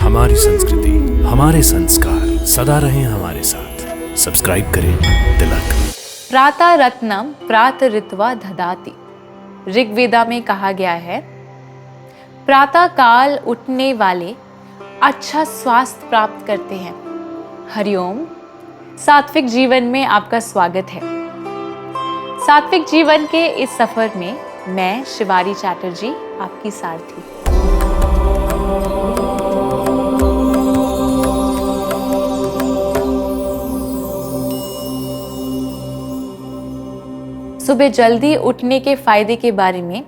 हमारी संस्कृति, हमारे संस्कार सदा रहें हमारे साथ। सब्सक्राइब करें तिलक। प्रातः रत्नम प्रातरित्वा दधाति। ऋग्वेदा में कहा गया है, प्रातः काल उठने वाले अच्छा स्वास्थ्य प्राप्त करते हैं। हरिओम। सात्विक जीवन में आपका स्वागत है। सात्विक जीवन के इस सफर में मैं शिवारी चैटर्जी आपकी सारथी। सुबह जल्दी उठने के फायदे के बारे में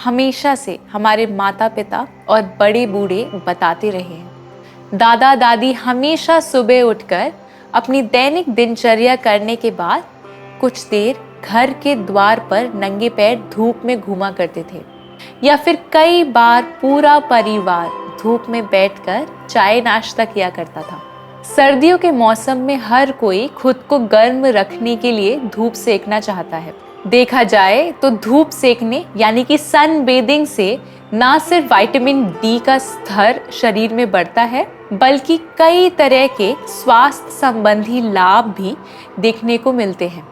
हमेशा से हमारे माता पिता और बड़े बूढ़े बताते रहे हैं। दादा दादी हमेशा सुबह उठकर अपनी दैनिक दिनचर्या करने के बाद कुछ देर घर के द्वार पर नंगे पैर धूप में घूमा करते थे, या फिर कई बार पूरा परिवार धूप में बैठकर चाय नाश्ता किया करता था। सर्दियों के मौसम में हर कोई खुद को गर्म रखने के लिए धूप सेकना चाहता है। देखा जाए तो धूप सेकने यानी कि सन बेदिंग से ना सिर्फ विटामिन डी का स्तर शरीर में बढ़ता है, बल्कि कई तरह के स्वास्थ्य संबंधी लाभ भी देखने को मिलते हैं।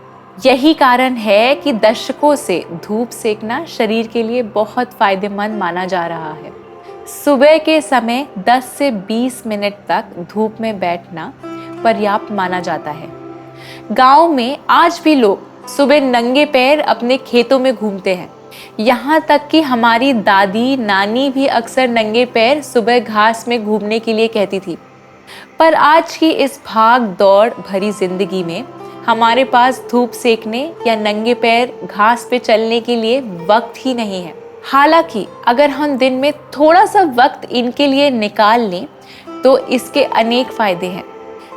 यही कारण है कि दशकों से धूप सेकना शरीर के लिए बहुत फायदेमंद माना जा रहा है। सुबह के समय 10 से 20 मिनट तक धूप में बैठना पर्याप्त माना जाता है। गांव में आज भी लोग सुबह नंगे पैर अपने खेतों में घूमते हैं। यहाँ तक कि हमारी दादी नानी भी अक्सर नंगे पैर सुबह घास में घूमने के लिए कहती थी। पर आज की इस भाग दौड़ भरी जिंदगी में हमारे पास धूप सेकने या नंगे पैर घास पे चलने के लिए वक्त ही नहीं है। हालांकि अगर हम दिन में थोड़ा सा वक्त इनके लिए निकाल लें तो इसके अनेक फायदे हैं।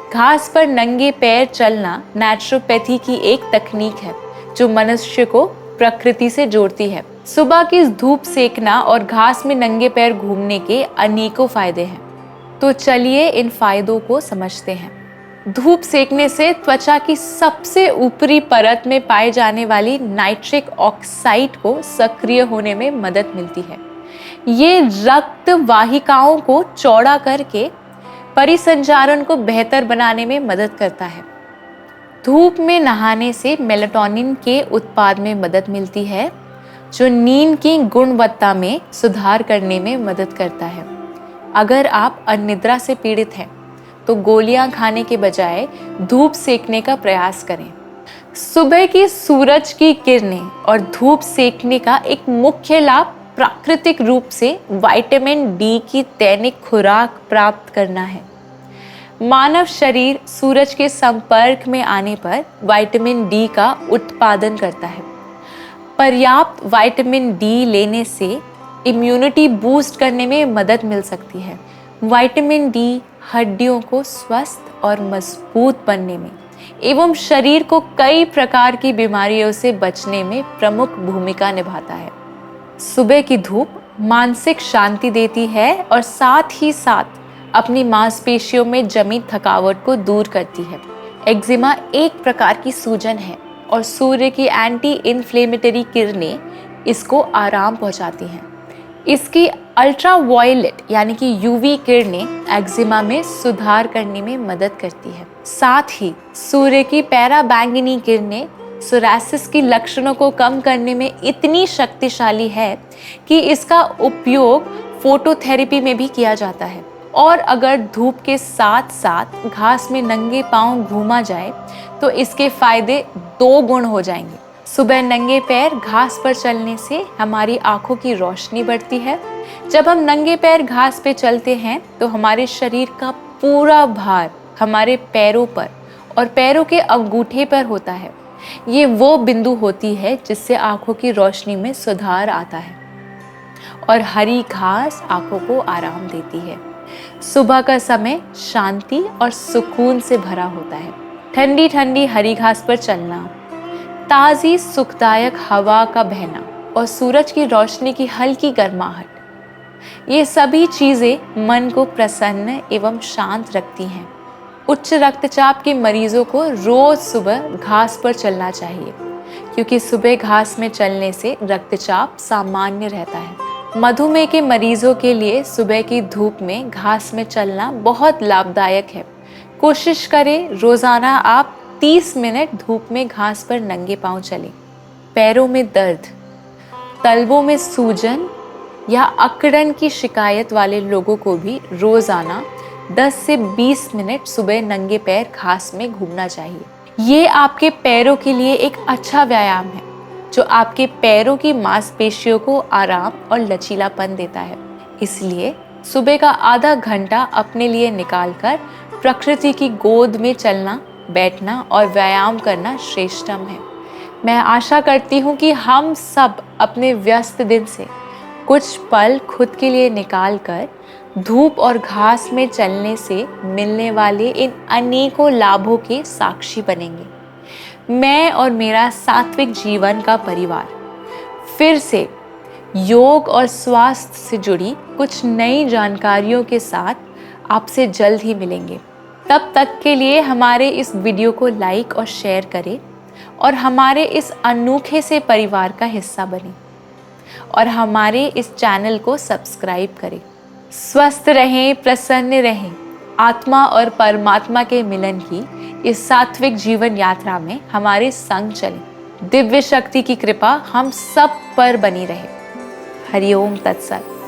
घास पर नंगे पैर चलना नेचुरोपैथी की एक तकनीक है जो मनुष्य को प्रकृति से जोड़ती है। सुबह की धूप सेकना और घास में नंगे पैर घूमने के अनेकों फायदे हैं। तो चलिए इन फायदों को समझते हैं। धूप सेकने से त्वचा की सबसे ऊपरी परत में पाए जाने वाली नाइट्रिक ऑक्साइड को सक्रिय होने में मदद मिलती है। ये रक्त वाहिकाओं को चौड़ा करके परिसंचारण को बेहतर बनाने में मदद करता है। धूप में नहाने से मेलाटोनिन के उत्पाद में मदद मिलती है, जो नींद की गुणवत्ता में सुधार करने में मदद करता है। अगर आप अनिद्रा से पीड़ित हैं तो गोलियां खाने के बजाय धूप सेकने का प्रयास करें। सुबह की सूरज की किरणें और धूप सेकने का एक मुख्य लाभ प्राकृतिक रूप से विटामिन डी की दैनिक खुराक प्राप्त करना है। मानव शरीर सूरज के संपर्क में आने पर विटामिन डी का उत्पादन करता है। पर्याप्त विटामिन डी लेने से इम्यूनिटी बूस्ट करने में मदद मिल सकती है। विटामिन डी हड्डियों को स्वस्थ और मजबूत बनने में एवं शरीर को कई प्रकार की बीमारियों से बचने में प्रमुख भूमिका निभाता है। सुबह की धूप मानसिक शांति देती है और साथ ही साथ अपनी मांसपेशियों में जमी थकावट को दूर करती है। एक्जिमा एक प्रकार की सूजन है और सूर्य की एंटी इन्फ्लेमेटरी किरणें इसको आराम पहुंचाती हैं। इसकी अल्ट्रा वायलेट यानी कि यूवी किरणें एक्जिमा में सुधार करने में मदद करती है। साथ ही सूर्य की पैराबैंगनी किरणें सोरासिस की लक्षणों को कम करने में इतनी शक्तिशाली है कि इसका उपयोग फोटोथेरेपी में भी किया जाता है। और अगर धूप के साथ साथ घास में नंगे पांव घूमा जाए तो इसके फायदे 2 गुण हो जाएंगे। सुबह नंगे पैर घास पर चलने से हमारी आंखों की रोशनी बढ़ती है। जब हम नंगे पैर घास पे चलते हैं तो हमारे शरीर का पूरा भार हमारे पैरों पर और पैरों के अंगूठे पर होता है। ये वो बिंदु होती है जिससे आंखों की रोशनी में सुधार आता है और हरी घास आंखों को आराम देती है। सुबह का समय शांति और सुकून से भरा होता है। ठंडी ठंडी हरी घास पर चलना, ताज़ी सुखदायक हवा का बहना और सूरज की रोशनी की हल्की गर्माहट, ये सभी चीज़ें मन को प्रसन्न एवं शांत रखती हैं। उच्च रक्तचाप के मरीजों को रोज़ सुबह घास पर चलना चाहिए, क्योंकि सुबह घास में चलने से रक्तचाप सामान्य रहता है। मधुमेह के मरीजों के लिए सुबह की धूप में घास में चलना बहुत लाभदायक है। कोशिश करें रोजाना आप 30 मिनट धूप में घास पर नंगे पांव चलें। पैरों में दर्द, तलवों में सूजन या अकड़न की शिकायत वाले लोगों को भी रोजाना 10 से 20 मिनट सुबह नंगे पैर घास में घूमना चाहिए। ये आपके पैरों के लिए एक अच्छा व्यायाम है जो आपके पैरों की मांसपेशियों को आराम और लचीलापन देता है। इसलिए सुबह का आधा घंटा अपने लिए निकालकर प्रकृति की गोद में चलना, बैठना और व्यायाम करना श्रेष्ठतम है। मैं आशा करती हूँ कि हम सब अपने व्यस्त दिन से कुछ पल खुद के लिए निकालकर धूप और घास में चलने से मिलने वाले इन अनेकों लाभों के साक्षी बनेंगे। मैं और मेरा सात्विक जीवन का परिवार फिर से योग और स्वास्थ्य से जुड़ी कुछ नई जानकारियों के साथ आपसे जल्द ही मिलेंगे। तब तक के लिए हमारे इस वीडियो को लाइक और शेयर करें और हमारे इस अनोखे से परिवार का हिस्सा बनें और हमारे इस चैनल को सब्सक्राइब करें। स्वस्थ रहें, प्रसन्न रहें। आत्मा और परमात्मा के मिलन की इस सात्विक जीवन यात्रा में हमारे संग चलें। दिव्य शक्ति की कृपा हम सब पर बनी रहे। हरि ओम तत्सत।